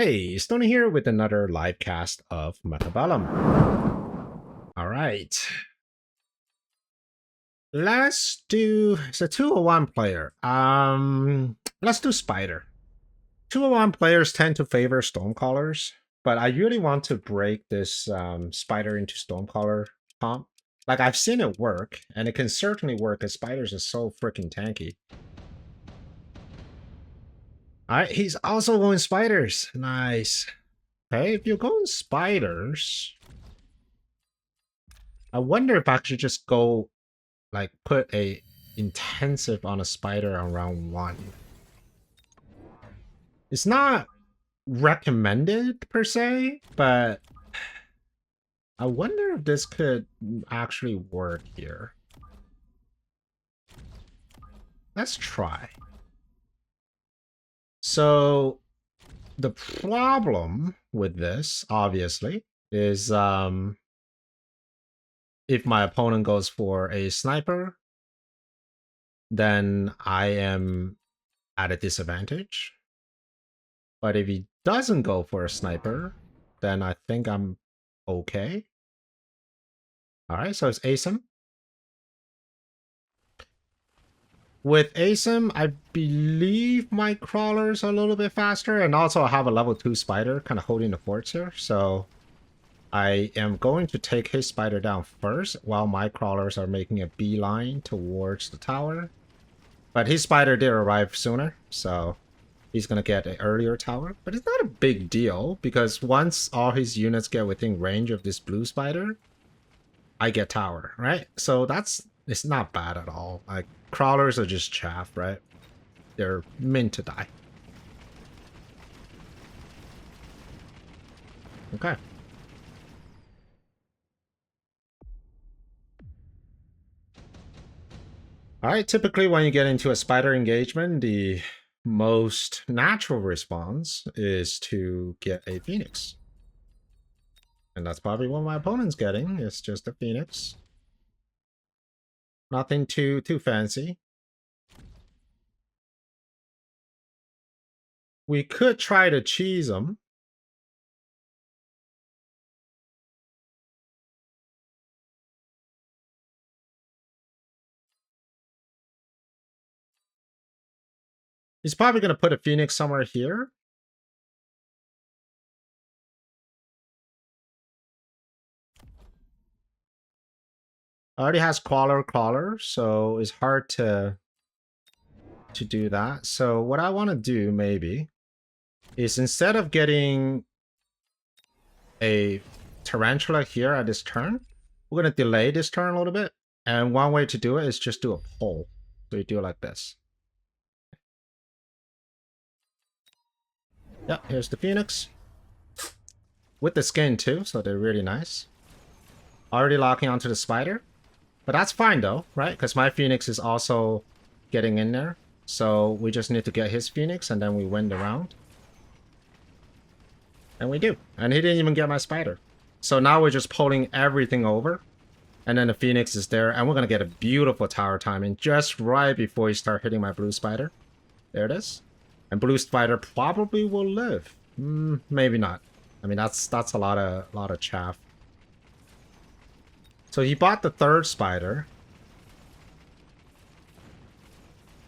Hey, Stoney here with another live cast of Mechabellum. All right. Let's do it's a 201 player. Let's do Spider. 201 players tend to favor Stormcallers, but I really want to break this Spider into Stormcaller comp. Like I've seen it work, and it can certainly work because Spiders are so freaking tanky. Alright, he's also going Spiders. Nice. Okay, if you're going Spiders, I wonder if I should just go like put a intensive on a spider on round 1. It's not recommended per se, but I wonder if this could actually work here. Let's try. So the problem with this, obviously, is if my opponent goes for a sniper, then I am at a disadvantage. But if he doesn't go for a sniper, then I think I'm okay. Alright, so it's ASIM. With ASIM, I believe my crawler's a little bit faster, and also I have a level 2 spider kind of holding the forts here, so I am going to take his spider down first while my crawlers are making a beeline towards the tower. But his spider did arrive sooner, so he's going to get an earlier tower. But it's not a big deal, because once all his units get within range of this blue spider, I get tower, right? So it's not bad at all. Like, crawlers are just chaff, right? They're meant to die. Okay. Alright, typically when you get into a spider engagement, the most natural response is to get a phoenix. And that's probably what my opponent's getting. It's just a phoenix. Nothing too fancy. We could try to cheese him. He's probably going to put a phoenix somewhere here. Already has crawler, so it's hard to do that. So what I want to do maybe is instead of getting a tarantula here at this turn, we're going to delay this turn a little bit. And one way to do it is just do a pull. So you do it like this. Yeah, here's the phoenix. With the skin too, so they're really nice. Already locking onto the spider. But that's fine though, right? Because my phoenix is also getting in there. So we just need to get his phoenix and then we win the round. And we do. And he didn't even get my spider. So now we're just pulling everything over. And then the phoenix is there. And we're going to get a beautiful tower timing just right before he start hitting my blue spider. There it is. And blue spider probably will live. Maybe not. I mean, that's a lot of chaff. So he bought the third spider.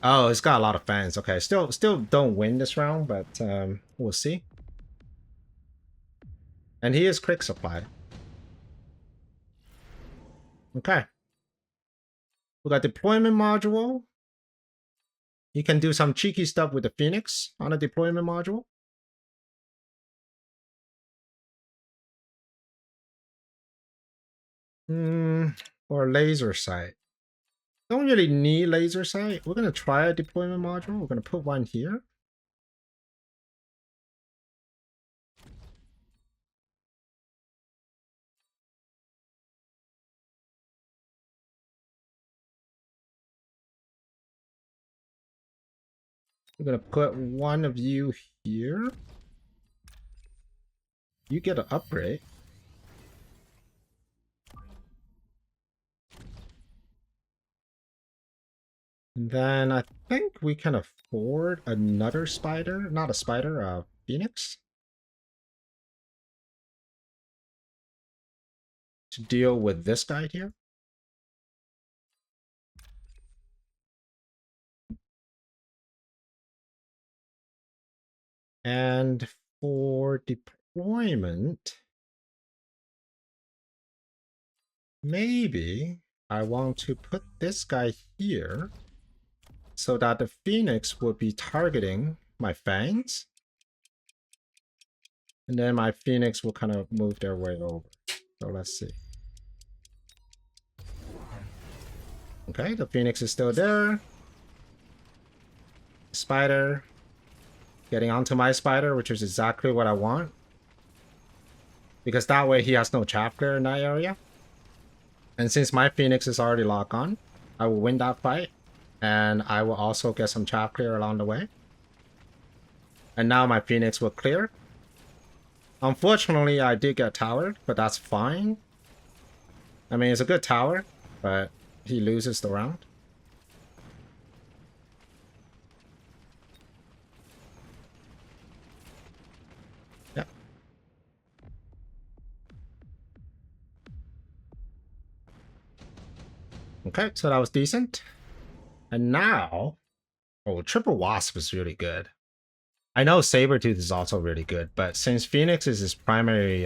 Oh, it's got a lot of fans. Okay, still don't win this round, but we'll see. And he is quick supply. Okay. We got deployment module. You can do some cheeky stuff with the Phoenix on a deployment module. Or laser sight. Don't really need laser sight. We're gonna try a deployment module. We're gonna put one here. We're gonna put one of you here. You get an upgrade. And then I think we can afford another spider. Not a spider, a phoenix. to deal with this guy here. And for deployment, maybe I want to put this guy here so that the Phoenix will be targeting my fangs. And then my Phoenix will kind of move their way over. So let's see. Okay, the Phoenix is still there. Spider. Getting onto my spider, which is exactly what I want. Because that way he has no chaff clear in that area. And since my Phoenix is already locked on, I will win that fight. And I will also get some chaff clear along the way. And now my Phoenix will clear. Unfortunately, I did get towered, but that's fine. I mean, it's a good tower, but he loses the round. Yep. Okay, so that was decent. And now... Oh, Triple Wasp is really good. I know Sabretooth is also really good, but since Phoenix is his primary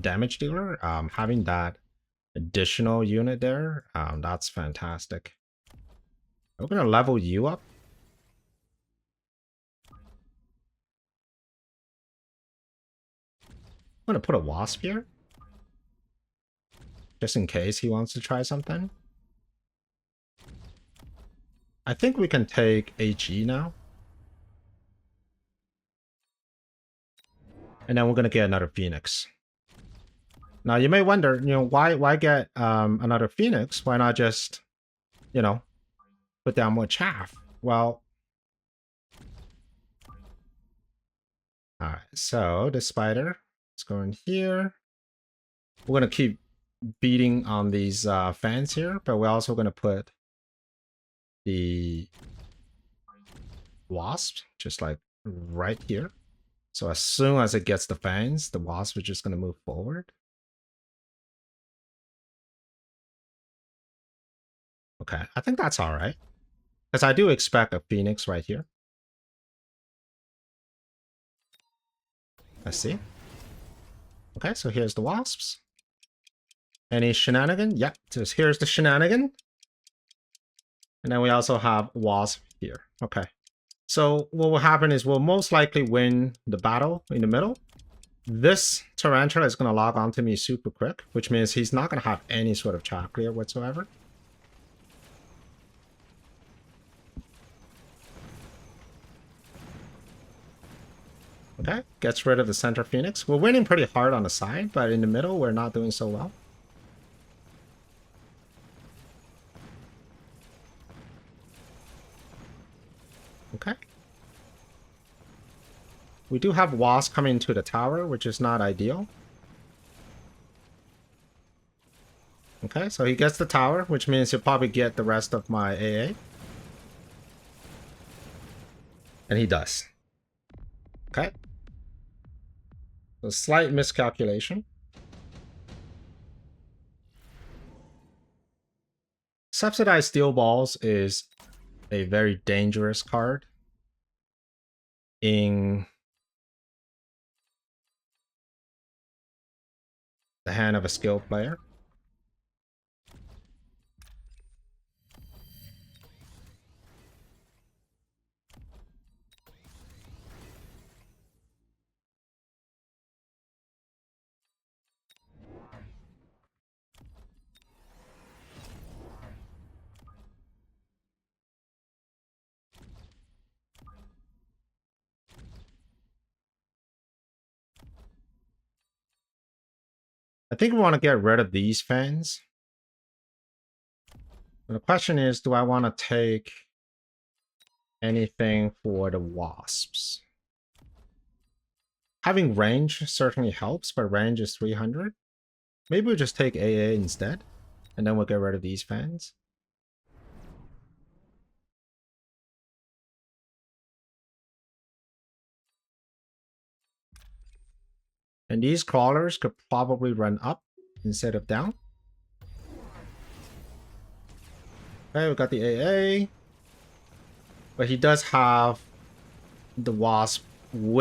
damage dealer, having that additional unit there, that's fantastic. We're going to level you up. I'm going to put a Wasp here. Just in case he wants to try something. I think we can take HE now. And then we're going to get another Phoenix. Now, you may wonder, you know, why get another Phoenix? Why not just, you know, put down more chaff? Well... Alright, so the spider is going here. We're going to keep beating on these fans here, but we're also going to put the wasp just like right here. So as soon as it gets the fans, the wasp is just going to move forward. Okay, I think that's all right. Because I do expect a Phoenix right here. Let's see. Okay, so here's the wasps. Any shenanigan? Yep, just here's the shenanigan. And then we also have wasp here. Okay. So what will happen is we'll most likely win the battle in the middle. This tarantula is going to log onto me super quick, which means he's not going to have any sort of chaff clear whatsoever. Okay, gets rid of the center Phoenix. We're winning pretty hard on the side, but in the middle, we're not doing so well. Okay. We do have Wasp coming to the tower, which is not ideal. Okay, so he gets the tower, which means he'll probably get the rest of my AA. And he does. Okay. A slight miscalculation. Subsidized Steel Balls is a very dangerous card in the hand of a skilled player. I think we want to get rid of these fans. And the question is, do I want to take anything for the wasps? Having range certainly helps, but range is 300. Maybe we'll just take AA instead, and then we'll get rid of these fans. And these crawlers could probably run up instead of down. Okay, we got the AA. But he does have the Wasp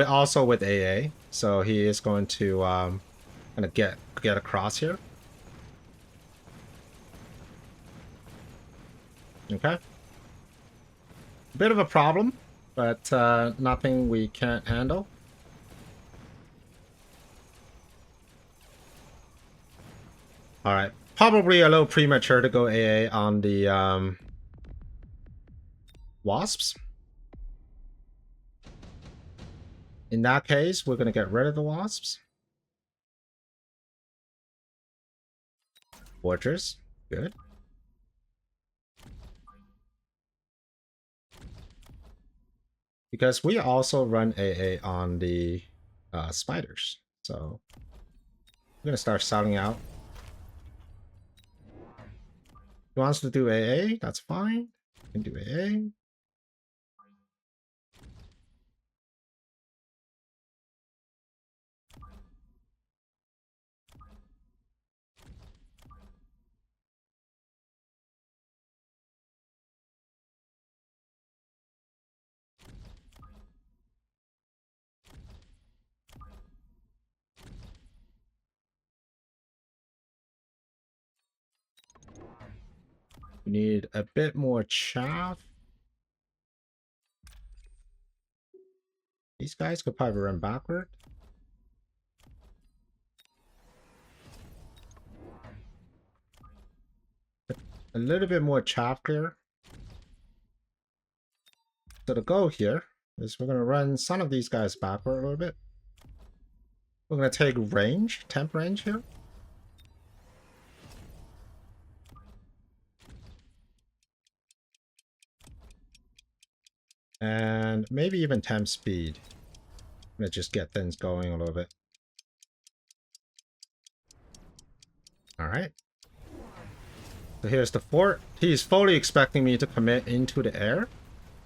also with AA. So he is going to kind of get across here. Okay. Bit of a problem, but nothing we can't handle. Alright. Probably a little premature to go AA on the Wasps. In that case, we're going to get rid of the Wasps. Fortress. Good. Because we also run AA on the spiders. So I'm going to start selling out. He wants to do AA. That's fine. We can do AA. We need a bit more chaff. These guys could probably run backward. A little bit more chaff clear. So the goal here is we're going to run some of these guys backward a little bit. We're going to take range, temp range here. And maybe even temp speed. I'm going to just get things going a little bit. Alright. So here's the fort. He's fully expecting me to commit into the air.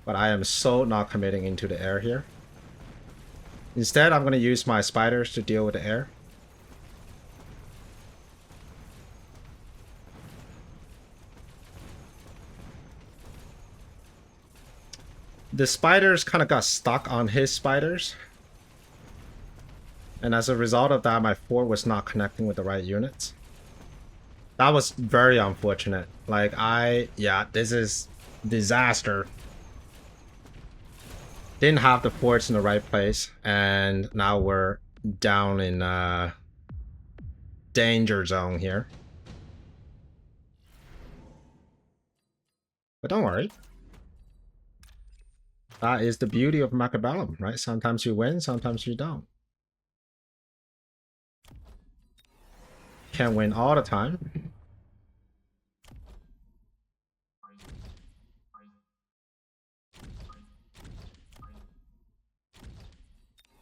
But I am so not committing into the air here. Instead, I'm going to use my spiders to deal with the air. The spiders kind of got stuck on his spiders. And as a result of that, my fort was not connecting with the right units. That was very unfortunate. Like, yeah, this is disaster. Didn't have the forts in the right place, and now we're down in danger zone here. But don't worry. That is the beauty of Mechabellum, right? Sometimes you win, sometimes you don't. Can't win all the time.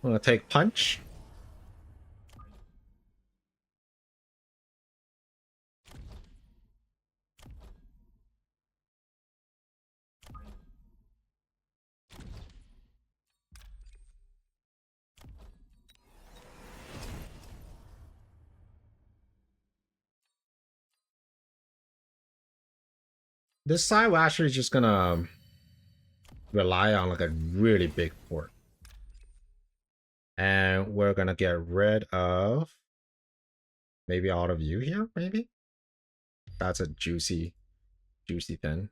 I'm gonna take punch. This side, we're actually just gonna rely on like a really big fort. And we're gonna get rid of maybe all of you here, maybe? That's a juicy thing.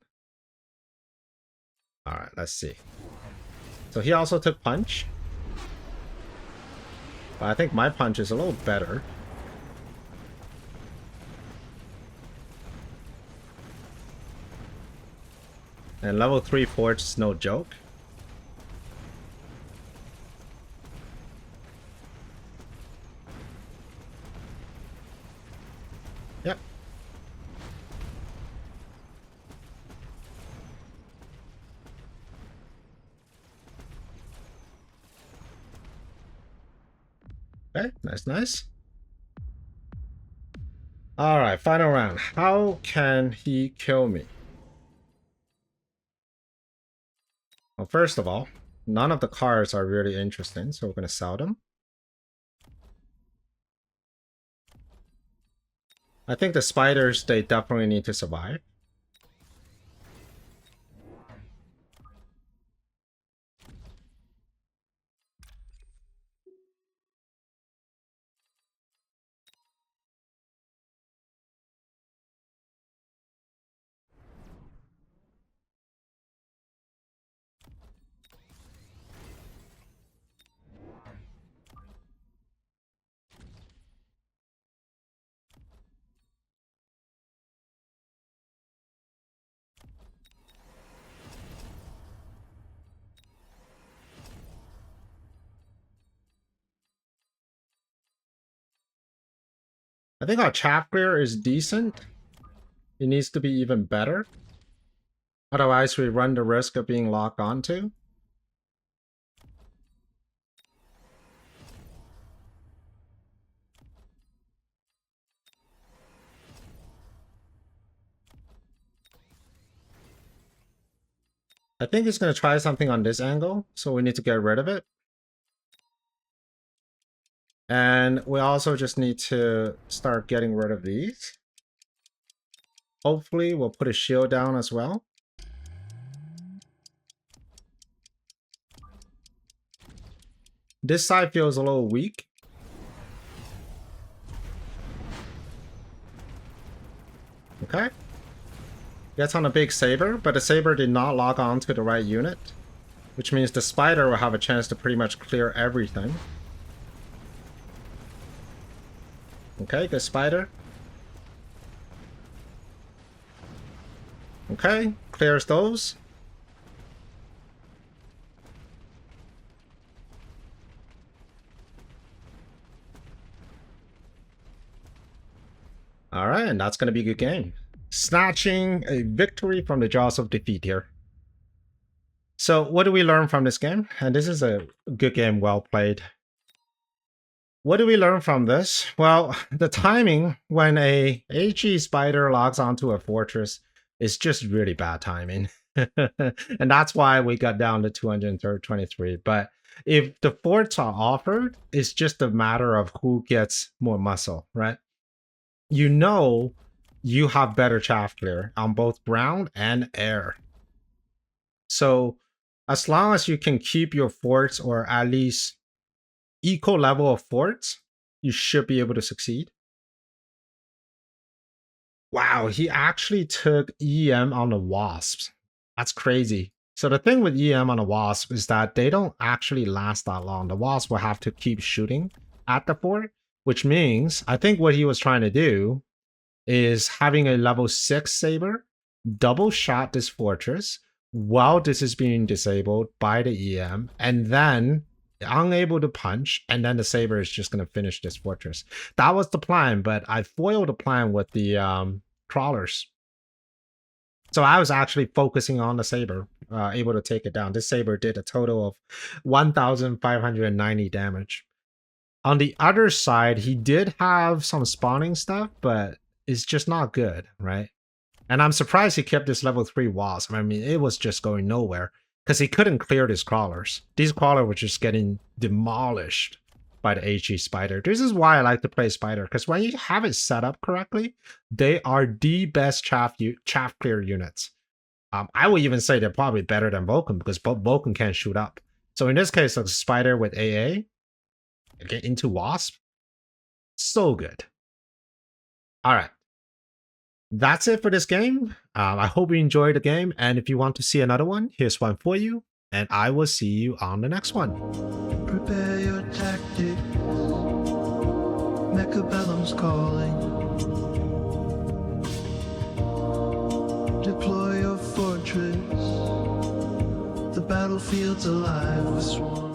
Alright, let's see. So he also took punch. But I think my punch is a little better. And level 3 forts is no joke. Yep. Okay, nice. Alright, final round. How can he kill me? Well, first of all, none of the cards are really interesting, so we're going to sell them. I think the spiders, they definitely need to survive. I think our chaff clear is decent. It needs to be even better. Otherwise, we run the risk of being locked onto. I think he's going to try something on this angle, so we need to get rid of it. And we also just need to start getting rid of these. Hopefully, we'll put a shield down as well. This side feels a little weak. Okay. Gets on a big saber, but the saber did not lock on to the right unit, which means the spider will have a chance to pretty much clear everything. Okay, good spider. Okay, clears those. All right, and that's going to be a good game. Snatching a victory from the jaws of defeat here. So what do we learn from this game? And this is a good game, well played. What do we learn from this? Well, the timing when a HE spider logs onto a fortress is just really bad timing. And that's why we got down to 223. But if the forts are offered, it's just a matter of who gets more muscle, right? You know you have better chaff clear on both ground and air. So as long as you can keep your forts or at least equal level of forts, you should be able to succeed. Wow, he actually took EM on the wasps. That's crazy. So the thing with EM on the wasp is that they don't actually last that long. The wasp will have to keep shooting at the fort, which means I think what he was trying to do is having a level 6 saber double shot this fortress while this is being disabled by the EM, and then unable to punch, and then the saber is just going to finish this fortress. That was the plan, but I foiled the plan with the crawlers. So I was actually focusing on the saber, able to take it down. This saber did a total of 1,590 damage. On the other side, he did have some spawning stuff, but it's just not good, right? And I'm surprised he kept this level 3 wasp. I mean, it was just going nowhere because he couldn't clear these crawlers. These crawlers were just getting demolished by the HE spider. This is why I like to play spider, because when you have it set up correctly, they are the best chaff clear units. I would even say they're probably better than Vulcan because Vulcan can't shoot up. So in this case, a spider with AA, get into wasp, so good. All right. That's it for this game. I hope you enjoyed the game, and if you want to see another one, here's one for you, and I will see you on the next one. Prepare your tactics, Mechabellum's calling. Deploy your fortress, the battlefield's alive with swarms.